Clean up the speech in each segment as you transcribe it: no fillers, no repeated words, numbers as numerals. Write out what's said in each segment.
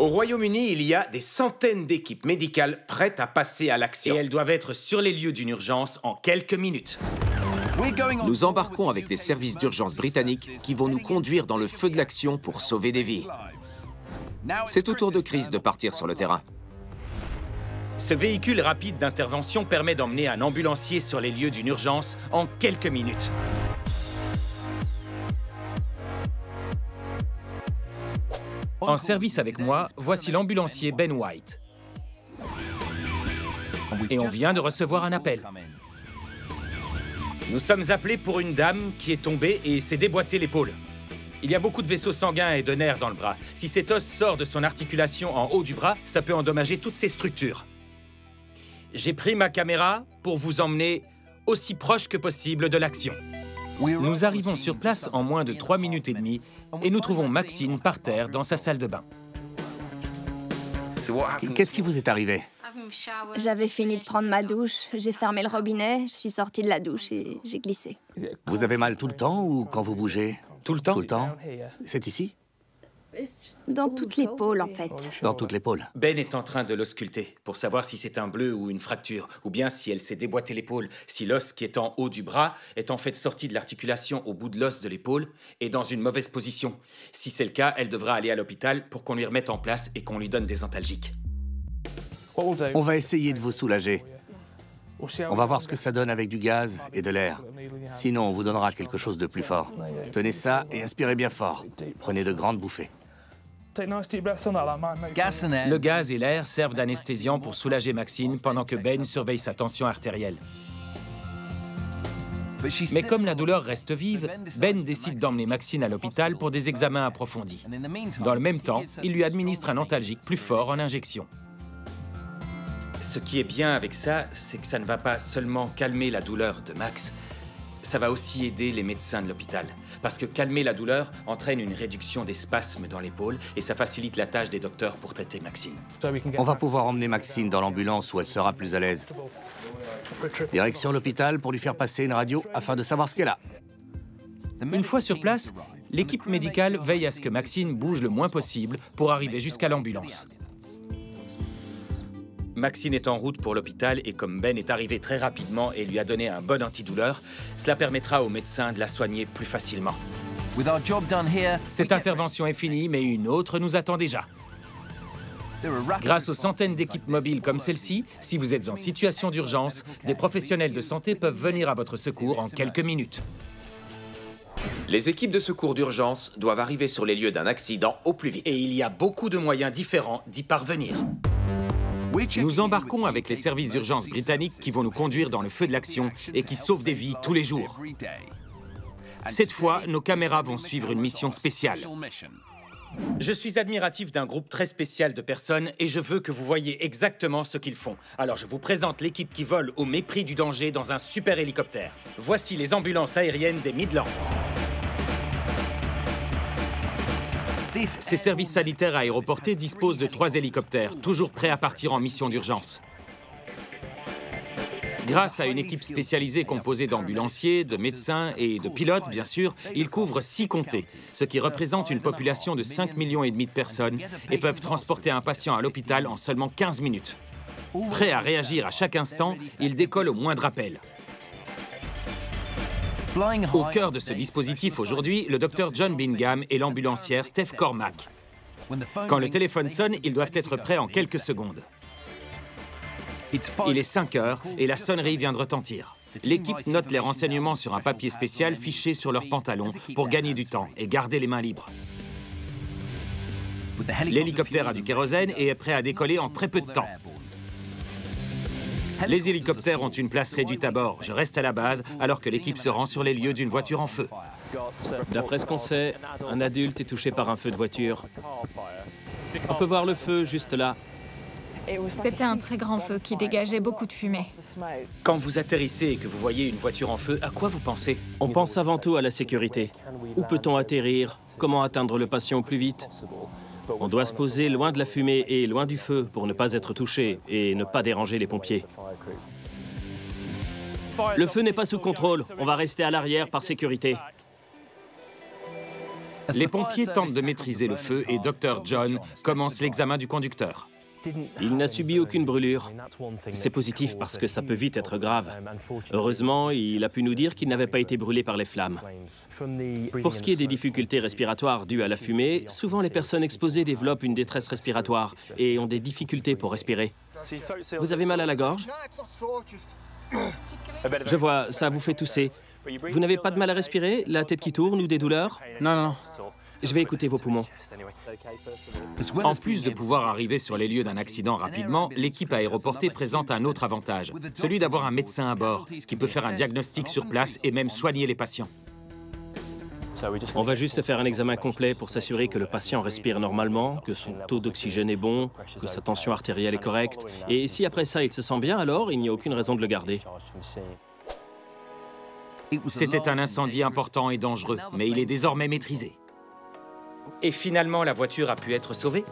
Au Royaume-Uni, il y a des centaines d'équipes médicales prêtes à passer à l'action. Et elles doivent être sur les lieux d'une urgence en quelques minutes. Nous embarquons avec les services d'urgence britanniques qui vont nous conduire dans le feu de l'action pour sauver des vies. C'est au tour de Chris de partir sur le terrain. Ce véhicule rapide d'intervention permet d'emmener un ambulancier sur les lieux d'une urgence en quelques minutes. En service avec moi, voici l'ambulancier Ben White. Et on vient de recevoir un appel. Nous sommes appelés pour une dame qui est tombée et s'est déboîté l'épaule. Il y a beaucoup de vaisseaux sanguins et de nerfs dans le bras. Si cet os sort de son articulation en haut du bras, ça peut endommager toutes ses structures. J'ai pris ma caméra pour vous emmener aussi proche que possible de l'action. Nous arrivons sur place en moins de 3 minutes et demie et nous trouvons Maxine par terre dans sa salle de bain. Qu'est-ce qui vous est arrivé? J'avais fini de prendre ma douche, j'ai fermé le robinet, je suis sortie de la douche et j'ai glissé. Vous avez mal tout le temps ou quand vous bougez? Tout le temps? Tout le temps? C'est ici? Dans toute l'épaule, en fait. Dans toute l'épaule. Ben est en train de l'ausculter pour savoir si c'est un bleu ou une fracture, ou bien si elle s'est déboîté l'épaule, si l'os qui est en haut du bras est en fait sorti de l'articulation au bout de l'os de l'épaule et dans une mauvaise position. Si c'est le cas, elle devra aller à l'hôpital pour qu'on lui remette en place et qu'on lui donne des antalgiques. On va essayer de vous soulager. On va voir ce que ça donne avec du gaz et de l'air. Sinon, on vous donnera quelque chose de plus fort. Tenez ça et inspirez bien fort. Prenez de grandes bouffées. Le gaz et l'air servent d'anesthésiant pour soulager Maxine pendant que Ben surveille sa tension artérielle. Mais comme la douleur reste vive, Ben décide d'emmener Maxine à l'hôpital pour des examens approfondis. Dans le même temps, il lui administre un antalgique plus fort en injection. Ce qui est bien avec ça, c'est que ça ne va pas seulement calmer la douleur de Max, ça va aussi aider les médecins de l'hôpital. Parce que calmer la douleur entraîne une réduction des spasmes dans l'épaule et ça facilite la tâche des docteurs pour traiter Maxine. On va pouvoir emmener Maxine dans l'ambulance où elle sera plus à l'aise. Direction l'hôpital pour lui faire passer une radio afin de savoir ce qu'elle a. Une fois sur place, l'équipe médicale veille à ce que Maxine bouge le moins possible pour arriver jusqu'à l'ambulance. Maxine est en route pour l'hôpital et comme Ben est arrivé très rapidement et lui a donné un bon antidouleur, cela permettra aux médecins de la soigner plus facilement. Cette intervention est finie, mais une autre nous attend déjà. Grâce aux centaines d'équipes mobiles comme celle-ci, si vous êtes en situation d'urgence, des professionnels de santé peuvent venir à votre secours en quelques minutes. Les équipes de secours d'urgence doivent arriver sur les lieux d'un accident au plus vite. Et il y a beaucoup de moyens différents d'y parvenir. Nous embarquons avec les services d'urgence britanniques qui vont nous conduire dans le feu de l'action et qui sauvent des vies tous les jours. Cette fois, nos caméras vont suivre une mission spéciale. Je suis admiratif d'un groupe très spécial de personnes et je veux que vous voyiez exactement ce qu'ils font. Alors je vous présente l'équipe qui vole au mépris du danger dans un super hélicoptère. Voici les ambulances aériennes des Midlands. Ces services sanitaires aéroportés disposent de 3 hélicoptères, toujours prêts à partir en mission d'urgence. Grâce à une équipe spécialisée composée d'ambulanciers, de médecins et de pilotes, bien sûr, ils couvrent 6 comtés, ce qui représente une population de 5,5 millions de personnes et peuvent transporter un patient à l'hôpital en seulement 15 minutes. Prêts à réagir à chaque instant, ils décollent au moindre appel. Au cœur de ce dispositif aujourd'hui, le docteur John Bingham et l'ambulancière Steph Cormack. Quand le téléphone sonne, ils doivent être prêts en quelques secondes. Il est 5 heures et la sonnerie vient de retentir. L'équipe note les renseignements sur un papier spécial fiché sur leurs pantalons pour gagner du temps et garder les mains libres. L'hélicoptère a du kérosène et est prêt à décoller en très peu de temps. Les hélicoptères ont une place réduite à bord. Je reste à la base alors que l'équipe se rend sur les lieux d'une voiture en feu. D'après ce qu'on sait, un adulte est touché par un feu de voiture. On peut voir le feu juste là. C'était un très grand feu qui dégageait beaucoup de fumée. Quand vous atterrissez et que vous voyez une voiture en feu, à quoi vous pensez? On pense avant tout à la sécurité. Où peut-on atterrir? Comment atteindre le patient au plus vite? On doit se poser loin de la fumée et loin du feu pour ne pas être touché et ne pas déranger les pompiers. Le feu n'est pas sous contrôle. On va rester à l'arrière par sécurité. Les pompiers tentent de maîtriser le feu et Dr. John commence l'examen du conducteur. Il n'a subi aucune brûlure. C'est positif parce que ça peut vite être grave. Heureusement, il a pu nous dire qu'il n'avait pas été brûlé par les flammes. Pour ce qui est des difficultés respiratoires dues à la fumée, souvent les personnes exposées développent une détresse respiratoire et ont des difficultés pour respirer. Vous avez mal à la gorge? Je vois, ça vous fait tousser. Vous n'avez pas de mal à respirer? La tête qui tourne ou des douleurs? Non. Je vais écouter vos poumons. En plus de pouvoir arriver sur les lieux d'un accident rapidement, l'équipe aéroportée présente un autre avantage, celui d'avoir un médecin à bord, qui peut faire un diagnostic sur place et même soigner les patients. On va juste faire un examen complet pour s'assurer que le patient respire normalement, que son taux d'oxygène est bon, que sa tension artérielle est correcte. Et si après ça il se sent bien, alors il n'y a aucune raison de le garder. C'était un incendie important et dangereux, mais il est désormais maîtrisé. Et finalement, la voiture a pu être sauvée?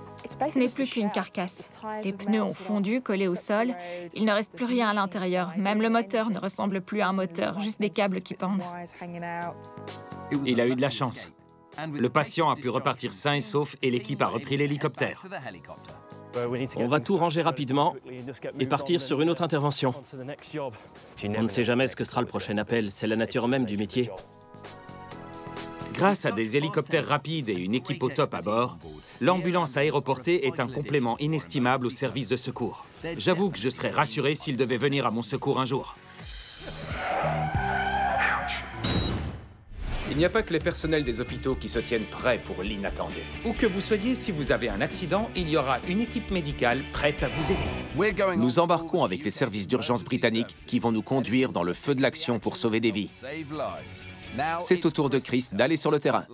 Ce n'est plus qu'une carcasse. Les pneus ont fondu, collés au sol. Il ne reste plus rien à l'intérieur. Même le moteur ne ressemble plus à un moteur, juste des câbles qui pendent. Il a eu de la chance. Le patient a pu repartir sain et sauf et l'équipe a repris l'hélicoptère. On va tout ranger rapidement et partir sur une autre intervention. On ne sait jamais ce que sera le prochain appel, c'est la nature même du métier. Grâce à des hélicoptères rapides et une équipe au top à bord, l'ambulance aéroportée est un complément inestimable au service de secours. J'avoue que je serais rassuré s'il devait venir à mon secours un jour. Il n'y a pas que les personnels des hôpitaux qui se tiennent prêts pour l'inattendu. Où que vous soyez, si vous avez un accident, il y aura une équipe médicale prête à vous aider. Nous embarquons avec les services d'urgence britanniques qui vont nous conduire dans le feu de l'action pour sauver des vies. C'est au tour de Chris d'aller sur le terrain.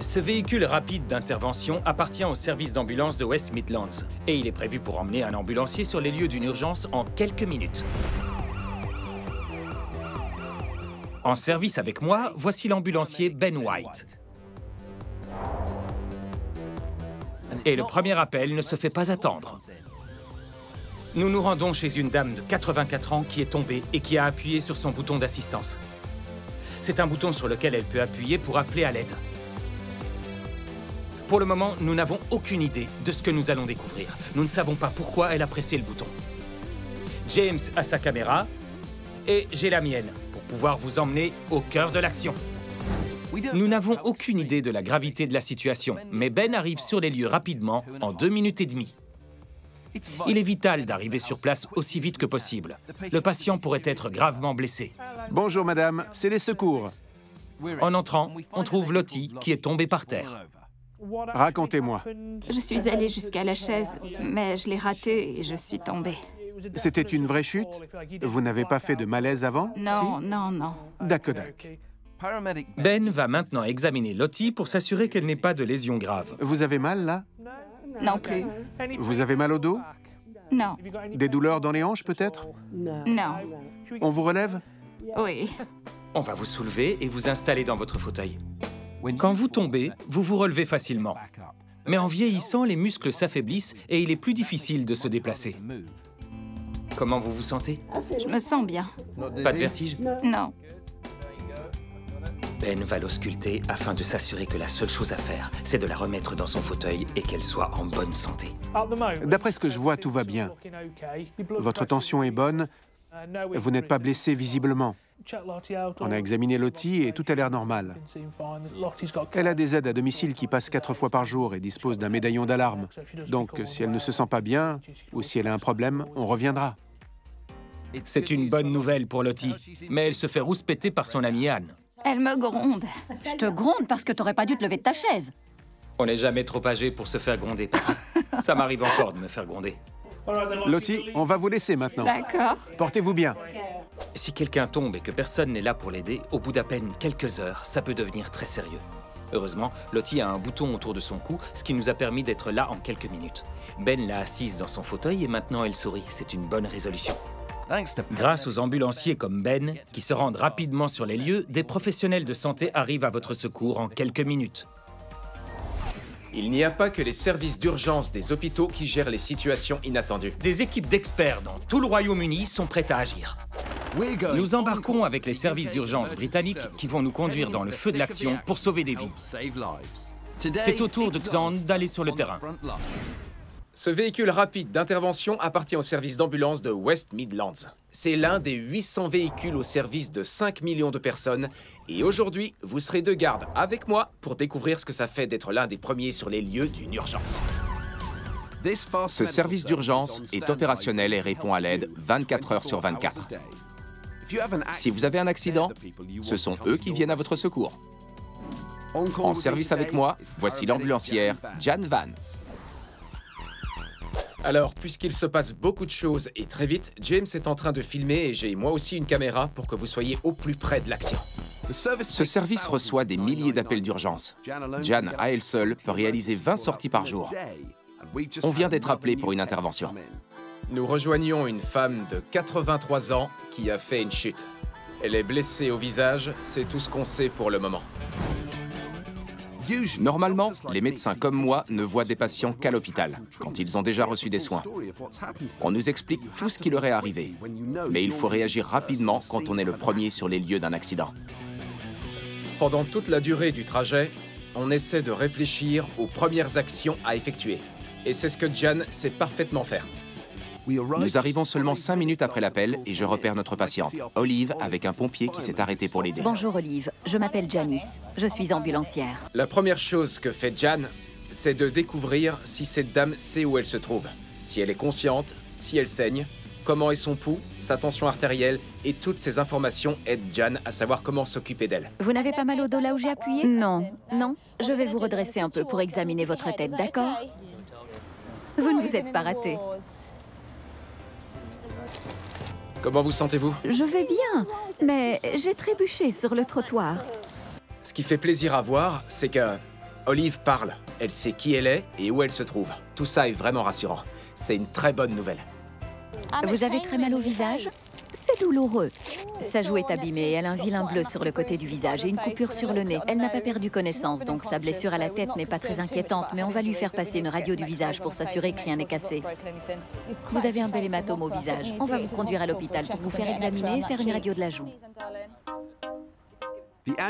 Ce véhicule rapide d'intervention appartient au service d'ambulance de West Midlands et il est prévu pour emmener un ambulancier sur les lieux d'une urgence en quelques minutes. En service avec moi, voici l'ambulancier Ben White. Et le premier appel ne se fait pas attendre. Nous nous rendons chez une dame de 84 ans qui est tombée et qui a appuyé sur son bouton d'assistance. C'est un bouton sur lequel elle peut appuyer pour appeler à l'aide. Pour le moment, nous n'avons aucune idée de ce que nous allons découvrir. Nous ne savons pas pourquoi elle a pressé le bouton. James a sa caméra et j'ai la mienne pour pouvoir vous emmener au cœur de l'action. Nous n'avons aucune idée de la gravité de la situation, mais Ben arrive sur les lieux rapidement, en 2 minutes et demie. Il est vital d'arriver sur place aussi vite que possible. Le patient pourrait être gravement blessé. Bonjour madame, c'est les secours. En entrant, on trouve Lottie qui est tombée par terre. Racontez-moi. Je suis allée jusqu'à la chaise, mais je l'ai ratée et je suis tombée. C'était une vraie chute? Vous n'avez pas fait de malaise avant? Non, Si? non. D'accord. Ben va maintenant examiner Lottie pour s'assurer qu'elle n'ait pas de lésions graves. Vous avez mal là? Non plus. Vous avez mal au dos? Non. Des douleurs dans les hanches peut-être? Non. On vous relève? Oui. On va vous soulever et vous installer dans votre fauteuil. Quand vous tombez, vous vous relevez facilement. Mais en vieillissant, les muscles s'affaiblissent et il est plus difficile de se déplacer. Comment vous vous sentez? Je me sens bien. Pas de vertige? Non. Ben va l'ausculter afin de s'assurer que la seule chose à faire, c'est de la remettre dans son fauteuil et qu'elle soit en bonne santé. D'après ce que je vois, tout va bien. Votre tension est bonne. Vous n'êtes pas blessé visiblement. On a examiné Lottie et tout a l'air normal. Elle a des aides à domicile qui passent 4 fois par jour et dispose d'un médaillon d'alarme. Donc, si elle ne se sent pas bien ou si elle a un problème, on reviendra. C'est une bonne nouvelle pour Lottie, mais elle se fait rouspéter par son amie Anne. Elle me gronde. Je te gronde parce que t'aurais pas dû te lever de ta chaise. On n'est jamais trop âgé pour se faire gronder. Ça m'arrive encore de me faire gronder. Lottie, on va vous laisser maintenant. D'accord. Portez-vous bien. Si quelqu'un tombe et que personne n'est là pour l'aider, au bout d'à peine quelques heures, ça peut devenir très sérieux. Heureusement, Lottie a un bouton autour de son cou, ce qui nous a permis d'être là en quelques minutes. Ben l'a assise dans son fauteuil et maintenant elle sourit. C'est une bonne résolution. Grâce aux ambulanciers comme Ben, qui se rendent rapidement sur les lieux, des professionnels de santé arrivent à votre secours en quelques minutes. Il n'y a pas que les services d'urgence des hôpitaux qui gèrent les situations inattendues. Des équipes d'experts dans tout le Royaume-Uni sont prêtes à agir. Nous embarquons avec les services d'urgence britanniques qui vont nous conduire dans le feu de l'action pour sauver des vies. C'est au tour de Xand d'aller sur le terrain. Ce véhicule rapide d'intervention appartient au service d'ambulance de West Midlands. C'est l'un des 800 véhicules au service de 5 millions de personnes. Et aujourd'hui, vous serez de garde avec moi pour découvrir ce que ça fait d'être l'un des premiers sur les lieux d'une urgence. Ce service d'urgence est opérationnel et répond à l'aide 24 heures sur 24. Si vous avez un accident, ce sont eux qui viennent à votre secours. En service avec moi, voici l'ambulancière Jan Van. Alors, puisqu'il se passe beaucoup de choses et très vite, James est en train de filmer et j'ai moi aussi une caméra pour que vous soyez au plus près de l'action. Ce service reçoit des milliers d'appels d'urgence. Jan, à elle seule, peut réaliser 20 sorties par jour. On vient d'être appelé pour une intervention. Nous rejoignons une femme de 83 ans qui a fait une chute. Elle est blessée au visage, c'est tout ce qu'on sait pour le moment. Normalement, les médecins comme moi ne voient des patients qu'à l'hôpital, quand ils ont déjà reçu des soins. On nous explique tout ce qui leur est arrivé, mais il faut réagir rapidement quand on est le premier sur les lieux d'un accident. Pendant toute la durée du trajet, on essaie de réfléchir aux premières actions à effectuer. Et c'est ce que Jan sait parfaitement faire. Nous arrivons seulement 5 minutes après l'appel et je repère notre patiente, Olive, avec un pompier qui s'est arrêté pour l'aider. Bonjour Olive, je m'appelle Janice, je suis ambulancière. La première chose que fait Jan, c'est de découvrir si cette dame sait où elle se trouve, si elle est consciente, si elle saigne, comment est son pouls, sa tension artérielle et toutes ces informations aident Jan à savoir comment s'occuper d'elle. Vous n'avez pas mal au dos là où j'ai appuyé? Non. Non? Je vais vous redresser un peu pour examiner votre tête, d'accord? Vous ne vous êtes pas raté. Comment vous sentez-vous? Je vais bien, mais j'ai trébuché sur le trottoir. Ce qui fait plaisir à voir, c'est que Olive parle. Elle sait qui elle est et où elle se trouve. Tout ça est vraiment rassurant. C'est une très bonne nouvelle. Vous avez très mal au visage? C'est douloureux. Sa joue est abîmée et elle a un vilain bleu sur le côté du visage et une coupure sur le nez. Elle n'a pas perdu connaissance, donc sa blessure à la tête n'est pas très inquiétante, mais on va lui faire passer une radio du visage pour s'assurer que rien n'est cassé. Vous avez un bel hématome au visage. On va vous conduire à l'hôpital pour vous faire examiner et faire une radio de la joue.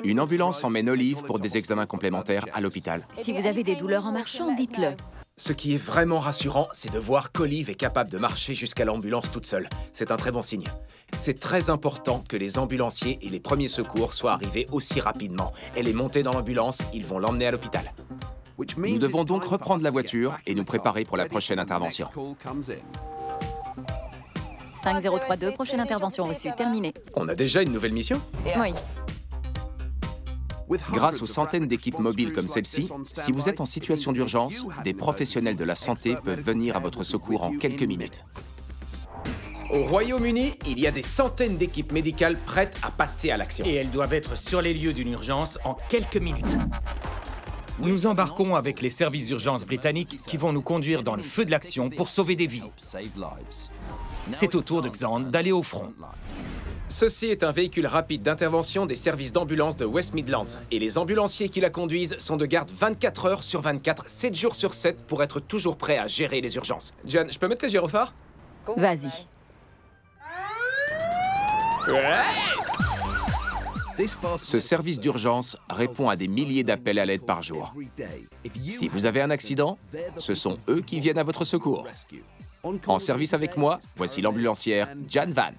Une ambulance emmène Olive pour des examens complémentaires à l'hôpital. Si vous avez des douleurs en marchant, dites-le. Ce qui est vraiment rassurant, c'est de voir qu'Olive est capable de marcher jusqu'à l'ambulance toute seule. C'est un très bon signe. C'est très important que les ambulanciers et les premiers secours soient arrivés aussi rapidement. Elle est montée dans l'ambulance, ils vont l'emmener à l'hôpital. Nous devons donc reprendre la voiture et nous préparer pour la prochaine intervention. 5032, prochaine intervention reçue, terminée. On a déjà une nouvelle mission? Oui. Grâce aux centaines d'équipes mobiles comme celle-ci, si vous êtes en situation d'urgence, des professionnels de la santé peuvent venir à votre secours en quelques minutes. Au Royaume-Uni, il y a des centaines d'équipes médicales prêtes à passer à l'action. Et elles doivent être sur les lieux d'une urgence en quelques minutes. Nous embarquons avec les services d'urgence britanniques qui vont nous conduire dans le feu de l'action pour sauver des vies. C'est au tour de Xand d'aller au front. Ceci est un véhicule rapide d'intervention des services d'ambulance de West Midlands. Et les ambulanciers qui la conduisent sont de garde 24 heures sur 24, 7 jours sur 7 pour être toujours prêts à gérer les urgences. Jan, je peux mettre les gyrophares? Vas-y. Ce service d'urgence répond à des milliers d'appels à l'aide par jour. Si vous avez un accident, ce sont eux qui viennent à votre secours. En service avec moi, voici l'ambulancière Jan Van.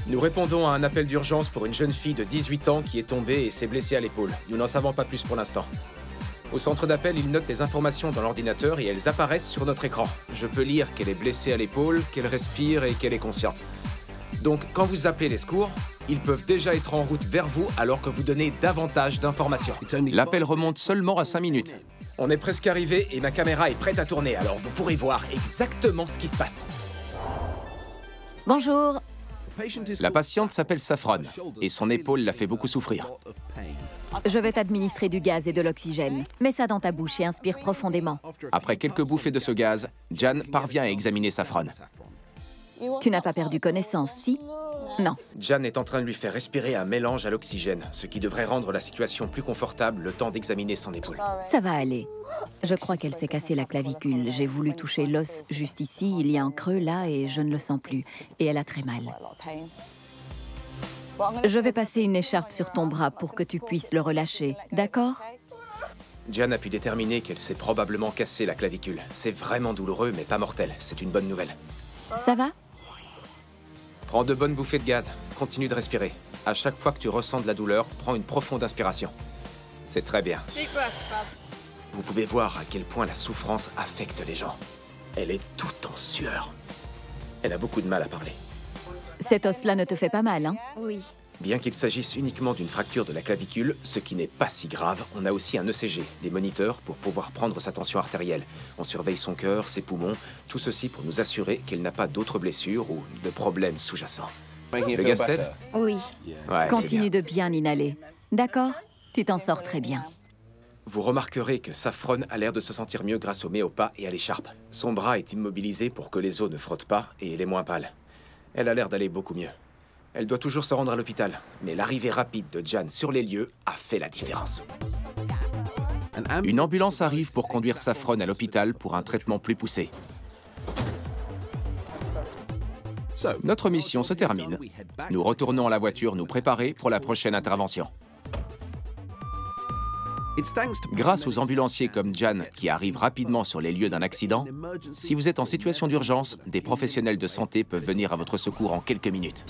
Nous répondons à un appel d'urgence pour une jeune fille de 18 ans qui est tombée et s'est blessée à l'épaule. Nous n'en savons pas plus pour l'instant. Au centre d'appel, ils notent les informations dans l'ordinateur et elles apparaissent sur notre écran. Je peux lire qu'elle est blessée à l'épaule, qu'elle respire et qu'elle est consciente. Donc, quand vous appelez les secours, ils peuvent déjà être en route vers vous alors que vous donnez davantage d'informations. L'appel remonte seulement à 5 minutes. On est presque arrivé et ma caméra est prête à tourner, alors vous pourrez voir exactement ce qui se passe. Bonjour. La patiente s'appelle Saffron et son épaule la fait beaucoup souffrir. Je vais t'administrer du gaz et de l'oxygène. Mets ça dans ta bouche et inspire profondément. Après quelques bouffées de ce gaz, Jan parvient à examiner Saffron. Tu n'as pas perdu connaissance, si? Non. Jan est en train de lui faire respirer un mélange à l'oxygène, ce qui devrait rendre la situation plus confortable le temps d'examiner son épaule. Ça va aller. Je crois qu'elle s'est cassée la clavicule. J'ai voulu toucher l'os juste ici, il y a un creux là et je ne le sens plus. Et elle a très mal. Je vais passer une écharpe sur ton bras pour que tu puisses le relâcher, d'accord? Jan a pu déterminer qu'elle s'est probablement cassé la clavicule. C'est vraiment douloureux, mais pas mortel. C'est une bonne nouvelle. Ça va? Prends de bonnes bouffées de gaz. Continue de respirer. À chaque fois que tu ressens de la douleur, prends une profonde inspiration. C'est très bien. Vous pouvez voir à quel point la souffrance affecte les gens. Elle est toute en sueur. Elle a beaucoup de mal à parler. Cet os-là ne te fait pas mal, hein? Oui. Bien qu'il s'agisse uniquement d'une fracture de la clavicule, ce qui n'est pas si grave, on a aussi un ECG, des moniteurs pour pouvoir prendre sa tension artérielle. On surveille son cœur, ses poumons, tout ceci pour nous assurer qu'elle n'a pas d'autres blessures ou de problèmes sous-jacents. Le gaz t'aide? Oui. Ouais, Continue de bien inhaler. D'accord? Tu t'en sors très bien. Vous remarquerez que Saffron a l'air de se sentir mieux grâce au méopas et à l'écharpe. Son bras est immobilisé pour que les os ne frottent pas et elle est moins pâle. Elle a l'air d'aller beaucoup mieux. Elle doit toujours se rendre à l'hôpital, mais l'arrivée rapide de Jan sur les lieux a fait la différence. Une ambulance arrive pour conduire Saffron à l'hôpital pour un traitement plus poussé. Notre mission se termine. Nous retournons à la voiture nous préparer pour la prochaine intervention. Grâce aux ambulanciers comme Jan qui arrivent rapidement sur les lieux d'un accident, si vous êtes en situation d'urgence, des professionnels de santé peuvent venir à votre secours en quelques minutes.